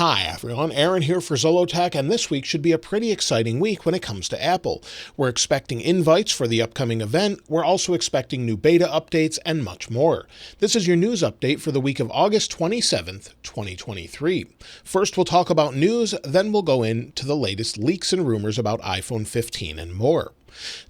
Hi everyone, Aaron here for Zollotech, and this week should be a pretty exciting week when it comes to Apple. We're expecting invites for the upcoming event, we're also expecting new beta updates, and much more. This is your news update for the week of August 27th, 2023. First we'll talk about news, then we'll go into the latest leaks and rumors about iPhone 15 and more.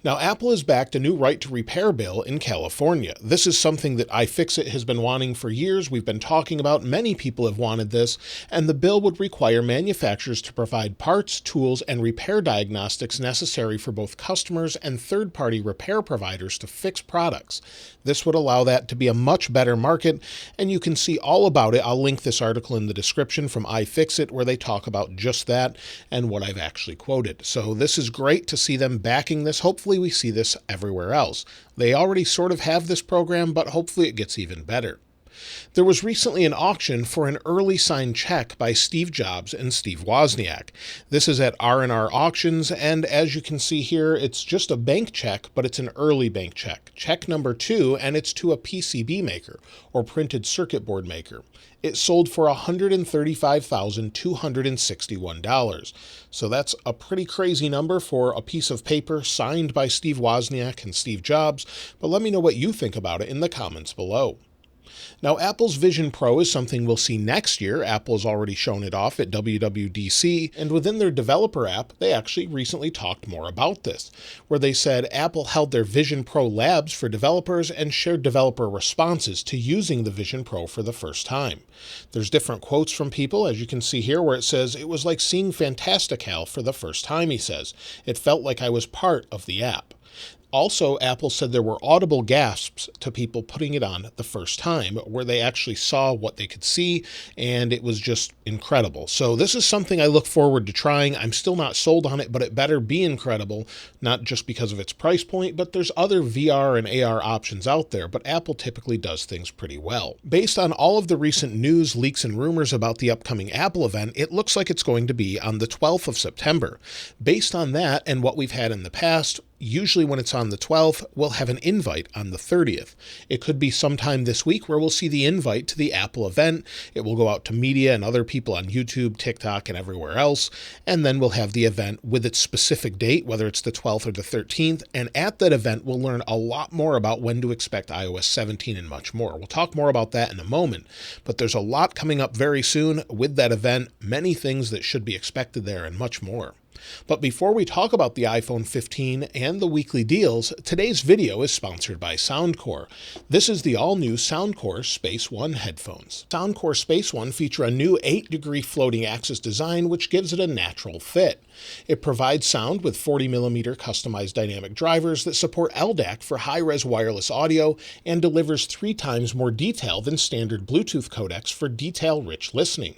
Now, Apple has backed a new right to repair bill in California. This is something that iFixit has been wanting for years. We've been talking about, many people have wanted this, and the bill would require manufacturers to provide parts, tools, and repair diagnostics necessary for both customers and third-party repair providers to fix products. This would allow that to be a much better market, and you can see all about it. I'll link this article in the description from iFixit where they talk about just that and what I've actually quoted. So this is great to see them backing this. Hopefully we see this everywhere else. They already sort of have this program, but hopefully it gets even better. There was recently an auction for an early signed check by Steve Jobs and Steve Wozniak. This is at R&R Auctions, and as you can see here, it's just a bank check, but it's an early bank check. Check number 2, and it's to a PCB maker, or printed circuit board maker. It sold for $135,261. So that's a pretty crazy number for a piece of paper signed by Steve Wozniak and Steve Jobs, but let me know what you think about it in the comments below. Now, Apple's Vision Pro is something we'll see next year. Apple has already shown it off at WWDC, and within their developer app, they actually recently talked more about this, where they said Apple held their Vision Pro labs for developers and shared developer responses to using the Vision Pro for the first time. There's different quotes from people, as you can see here, where it says, "It was like seeing Fantastical for the first time," he says. "It felt like I was part of the app." Also, Apple said there were audible gasps to people putting it on the first time, where they actually saw what they could see, and it was just incredible. So this is something I look forward to trying. I'm still not sold on it, but it better be incredible, not just because of its price point, but there's other VR and AR options out there, but Apple typically does things pretty well. Based on all of the recent news, leaks, and rumors about the upcoming Apple event, it looks like it's going to be on the 12th of September. Based on that and what we've had in the past, usually when it's on the 12th, we'll have an invite on the 30th. It could be sometime this week where we'll see the invite to the Apple event. It will go out to media and other people on YouTube, TikTok, and everywhere else. And then we'll have the event with its specific date, whether it's the 12th or the 13th. And at that event, we'll learn a lot more about when to expect iOS 17 and much more. We'll talk more about that in a moment. But there's a lot coming up very soon with that event, many things that should be expected there and much more. But before we talk about the iPhone 15 and the weekly deals, today's video is sponsored by Soundcore. This is the all-new Soundcore Space One headphones. Soundcore Space One feature a new 8-degree floating axis design which gives it a natural fit. It provides sound with 40mm customized dynamic drivers that support LDAC for high-res wireless audio and delivers 3 times more detail than standard Bluetooth codecs for detail-rich listening.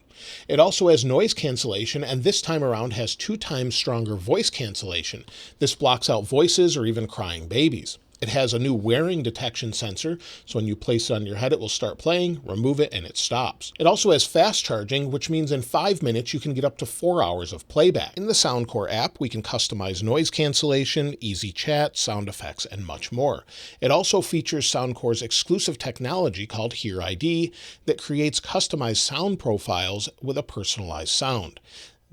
It also has noise cancellation, and this time around has 2 times stronger voice cancellation. This blocks out voices or even crying babies. It has a new wearing detection sensor, so when you place it on your head, it will start playing, remove it, and it stops. It also has fast charging, which means in 5 minutes you can get up to 4 hours of playback. In the Soundcore app, we can customize noise cancellation, easy chat, sound effects, and much more. It also features Soundcore's exclusive technology called Hear ID that creates customized sound profiles with a personalized sound.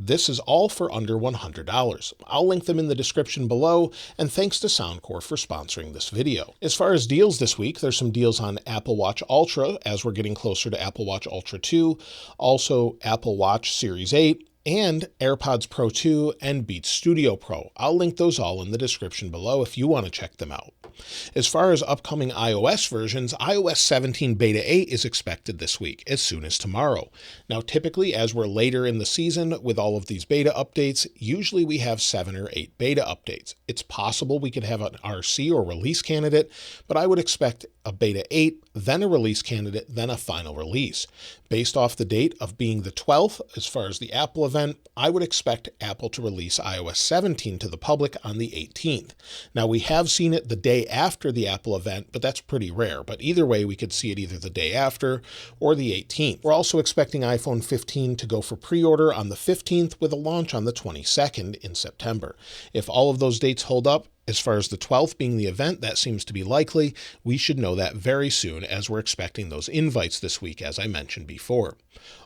This is all for under $100. I'll link them in the description below, and thanks to Soundcore for sponsoring this video. As far as deals this week, there's some deals on Apple Watch Ultra as we're getting closer to Apple Watch Ultra 2, also Apple Watch Series 8, and AirPods Pro 2 and Beats Studio Pro. I'll link those all in the description below if you want to check them out. As far as upcoming iOS versions, iOS 17 Beta 8 is expected this week, as soon as tomorrow. Now, typically, as we're later in the season with all of these beta updates, usually we have 7 or 8 beta updates. It's possible we could have an RC or release candidate, but I would expect a Beta 8, then a release candidate, then a final release. Based off the date of being the 12th, as far as the Apple event, I would expect Apple to release iOS 17 to the public on the 18th. Now, we have seen it the day after the Apple event, but that's pretty rare. But either way, we could see it either the day after or the 18th. We're also expecting iPhone 15 to go for pre-order on the 15th with a launch on the 22nd in September. If all of those dates hold up, As far as the 12th being the event, that seems to be likely. We should know that very soon, as we're expecting those invites this week, as I mentioned before.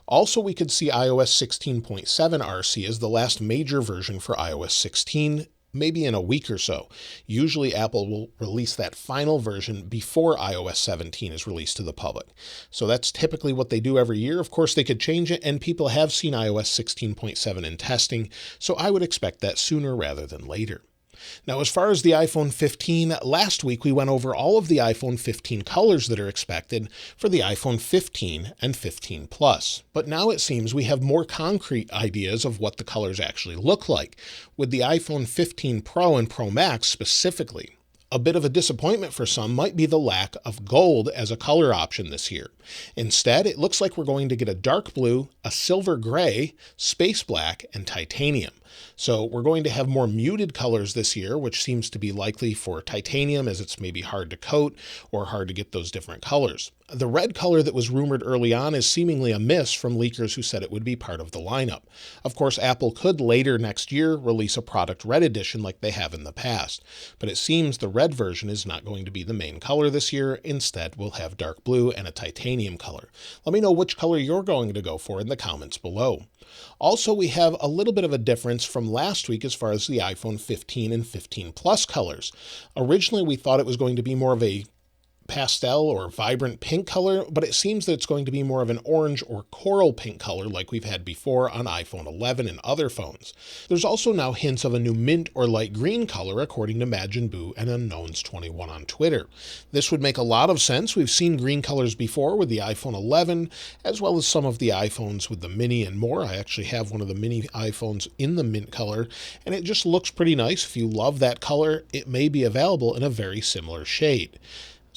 Also, we could see iOS 16.7 RC as the last major version for iOS 16, maybe in a week or so. Usually Apple will release that final version before iOS 17 is released to the public. So that's typically what they do every year. Of course, they could change it, and people have seen iOS 16.7 in testing, so I would expect that sooner rather than later. Now, as far as the iPhone 15, last week we went over all of the iPhone 15 colors that are expected for the iPhone 15 and 15 Plus. But now it seems we have more concrete ideas of what the colors actually look like, with the iPhone 15 Pro and Pro Max specifically. A bit of a disappointment for some might be the lack of gold as a color option this year. Instead, it looks like we're going to get a dark blue, a silver gray, space black, and titanium. So we're going to have more muted colors this year, which seems to be likely for titanium, as it's maybe hard to coat or hard to get those different colors. The red color that was rumored early on is seemingly a miss from leakers who said it would be part of the lineup. Of course, Apple could later next year release a product red edition like they have in the past, but it seems the red version is not going to be the main color this year. Instead, we'll have dark blue and a titanium color. Let me know which color you're going to go for in the comments below. Also, we have a little bit of a difference from last week as far as the iPhone 15 and 15 Plus colors. Originally, we thought it was going to be more of a pastel or vibrant pink color, but it seems that it's going to be more of an orange or coral pink color like we've had before on iPhone 11 and other phones. There's also now hints of a new mint or light green color according to Majin Buu and Unknowns21 on Twitter. This would make a lot of sense. We've seen green colors before with the iPhone 11, as well as some of the iPhones with the mini and more. I actually have one of the mini iPhones in the mint color, and it just looks pretty nice. If you love that color, it may be available in a very similar shade.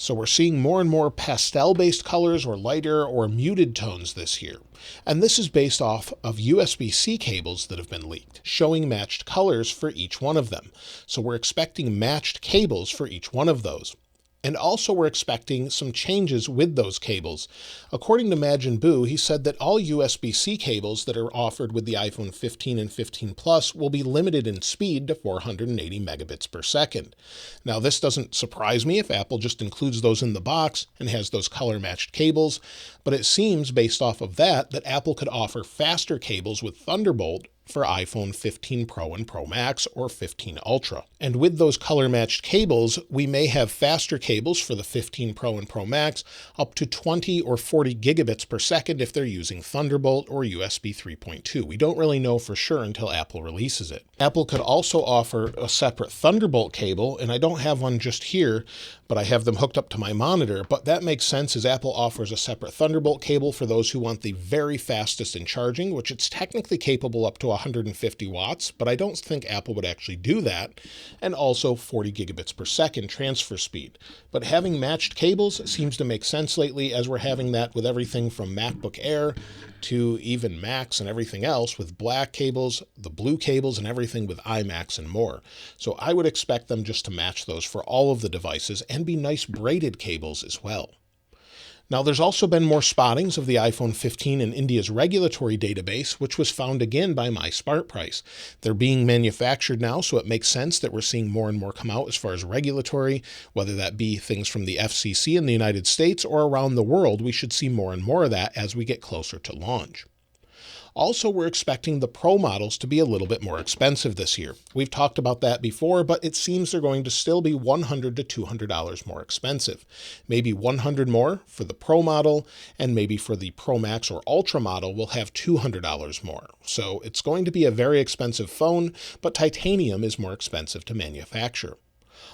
So we're seeing more and more pastel-based colors or lighter or muted tones this year. And this is based off of USB-C cables that have been leaked, showing matched colors for each one of them. So we're expecting matched cables for each one of those. And also we're expecting some changes with those cables. According to Majin Buu, he said that all USB-C cables that are offered with the iPhone 15 and 15 Plus will be limited in speed to 480 megabits per second. Now, this doesn't surprise me if Apple just includes those in the box and has those color-matched cables, but it seems, based off of that Apple could offer faster cables with Thunderbolt for iPhone 15 Pro and Pro Max or 15 Ultra. And with those color-matched cables, we may have faster cables for the 15 Pro and Pro Max up to 20 or 40 gigabits per second if they're using Thunderbolt or USB 3.2. We don't really know for sure until Apple releases it. Apple could also offer a separate Thunderbolt cable, and I don't have one just here, but I have them hooked up to my monitor. But that makes sense, as Apple offers a separate Thunderbolt cable for those who want the very fastest in charging, which it's technically capable up to 150 watts, but I don't think Apple would actually do that, and also 40 gigabits per second transfer speed. But having matched cables seems to make sense lately, as we're having that with everything from MacBook Air to even Macs and everything else, with black cables, the blue cables, and everything with iMacs and more. So I would expect them just to match those for all of the devices and be nice braided cables as well. Now, there's also been more spottings of the iPhone 15 in India's regulatory database, which was found again by My Smart Price. They're being manufactured now, so it makes sense that we're seeing more and more come out as far as regulatory, whether that be things from the FCC in the United States or around the world. We should see more and more of that as we get closer to launch. Also, we're expecting the Pro models to be a little bit more expensive this year. We've talked about that before, but it seems they're going to still be $100 to $200 more expensive. Maybe $100 more for the Pro model, and maybe for the Pro Max or Ultra model, we'll have $200 more. So it's going to be a very expensive phone, but titanium is more expensive to manufacture.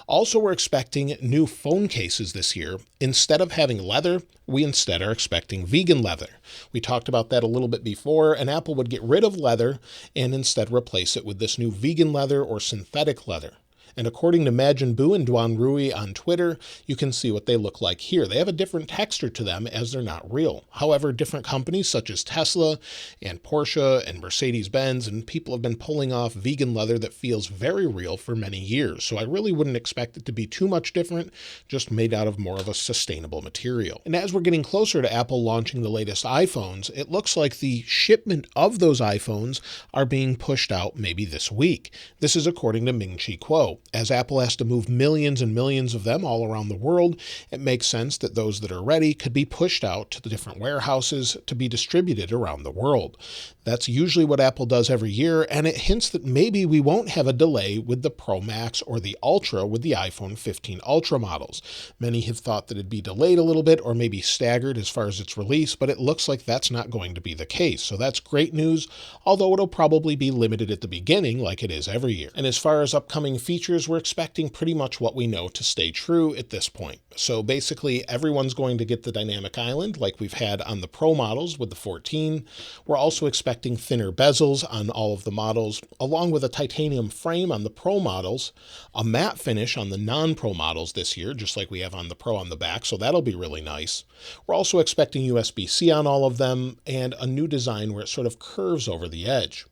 Also, we're expecting new phone cases this year. Instead of having leather, we instead are expecting vegan leather. We talked about that a little bit before, and Apple would get rid of leather and instead replace it with this new vegan leather or synthetic leather. And according to Majin Buu and Duan Rui on Twitter, you can see what they look like here. They have a different texture to them as they're not real. However, different companies such as Tesla and Porsche and Mercedes-Benz and people have been pulling off vegan leather that feels very real for many years. So I really wouldn't expect it to be too much different, just made out of more of a sustainable material. And as we're getting closer to Apple launching the latest iPhones, it looks like the shipment of those iPhones are being pushed out maybe this week. This is according to Ming-Chi Kuo. as Apple has to move millions and millions of them all around the world, it makes sense that those that are ready could be pushed out to the different warehouses to be distributed around the world. That's usually what Apple does every year, and it hints that maybe we won't have a delay with the Pro Max or the Ultra with the iPhone 15 Ultra models. Many have thought that it'd be delayed a little bit or maybe staggered as far as its release, but it looks like that's not going to be the case. So that's great news, although it'll probably be limited at the beginning like it is every year. And as far as upcoming features, we're expecting pretty much what we know to stay true at this point. So basically, everyone's going to get the dynamic island like we've had on the Pro models with the 14. We're also expecting thinner bezels on all of the models, along with a titanium frame on the Pro models, a matte finish on the non-Pro models this year, just like we have on the Pro on the back, so that'll be really nice. We're also expecting USB-C on all of them, and a new design where it sort of curves over the edge.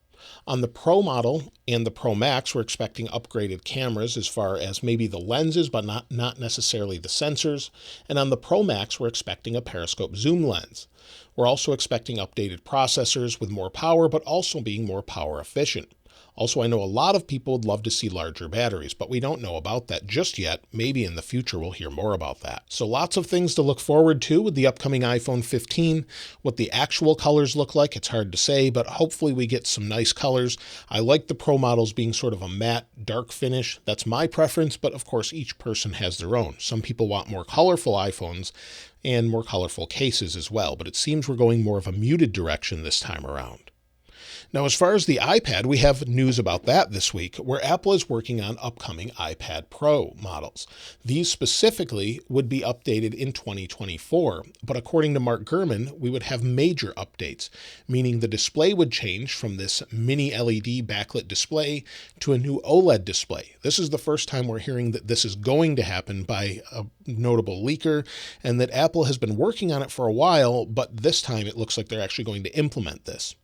On the Pro model and the Pro Max, we're expecting upgraded cameras as far as maybe the lenses, but not necessarily the sensors. And on the Pro Max, we're expecting a periscope zoom lens. We're also expecting updated processors with more power, but also being more power efficient. Also, I know a lot of people would love to see larger batteries, but we don't know about that just yet. Maybe in the future we'll hear more about that. So lots of things to look forward to with the upcoming iPhone 15. What the actual colors look like, it's hard to say, but hopefully we get some nice colors. I like the Pro models being sort of a matte, dark finish. That's my preference, but of course each person has their own. Some people want more colorful iPhones and more colorful cases as well, but it seems we're going more of a muted direction this time around. Now, as far as the iPad, we have news about that this week, where Apple is working on upcoming iPad Pro models. These specifically would be updated in 2024, but according to Mark Gurman, we would have major updates, meaning the display would change from this mini LED backlit display to a new OLED display. This is the first time we're hearing that this is going to happen by a notable leaker, and that Apple has been working on it for a while, but this time it looks like they're actually going to implement this.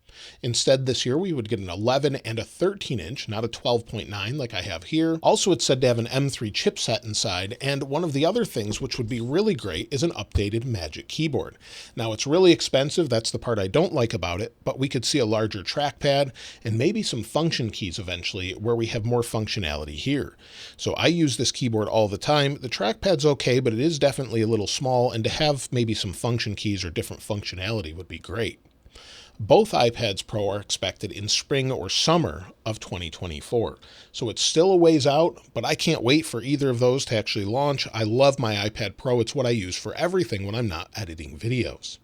Instead, this year we would get an 11 and a 13-inch, not a 12.9 like I have here. Also, it's said to have an M3 chipset inside, and one of the other things which would be really great is an updated Magic Keyboard. Now, it's really expensive, that's the part I don't like about it, but we could see a larger trackpad and maybe some function keys eventually where we have more functionality here. So I use this keyboard all the time. The trackpad's okay, but it is definitely a little small, and to have maybe some function keys or different functionality would be great. Both iPads Pro are expected in spring or summer of 2024. So it's still a ways out, but I can't wait for either of those to actually launch. I love my iPad Pro. It's what I use for everything when I'm not editing videos.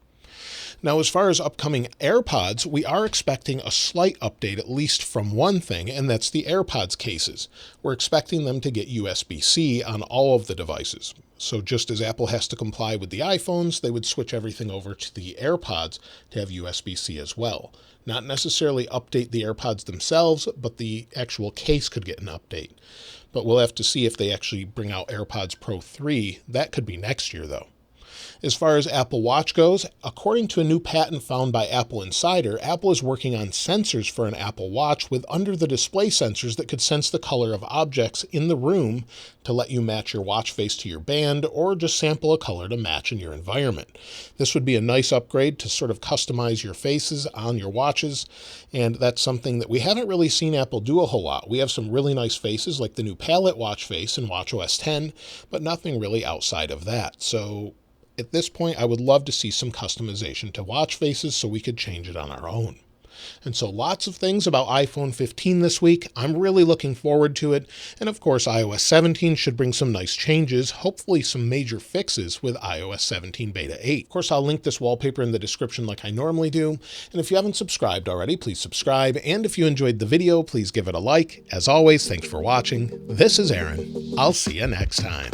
Now, as far as upcoming AirPods, we are expecting a slight update, at least from one thing, and that's the AirPods cases. We're expecting them to get USB-C on all of the devices. So just as Apple has to comply with the iPhones, they would switch everything over to the AirPods to have USB-C as well. Not necessarily update the AirPods themselves, but the actual case could get an update. But we'll have to see if they actually bring out AirPods Pro 3. That could be next year, though. As far as Apple Watch goes, according to a new patent found by Apple Insider, Apple is working on sensors for an Apple Watch with under-the-display sensors that could sense the color of objects in the room to let you match your watch face to your band or just sample a color to match in your environment. This would be a nice upgrade to sort of customize your faces on your watches, and that's something that we haven't really seen Apple do a whole lot. We have some really nice faces like the new Palette watch face in watchOS 10, but nothing really outside of that. So at this point, I would love to see some customization to watch faces so we could change it on our own. And so lots of things about iPhone 15 this week. I'm really looking forward to it. And of course, iOS 17 should bring some nice changes, hopefully some major fixes with iOS 17 Beta 8. Of course, I'll link this wallpaper in the description like I normally do. And if you haven't subscribed already, please subscribe. And if you enjoyed the video, please give it a like. As always, thanks for watching. This is Aaron. I'll see you next time.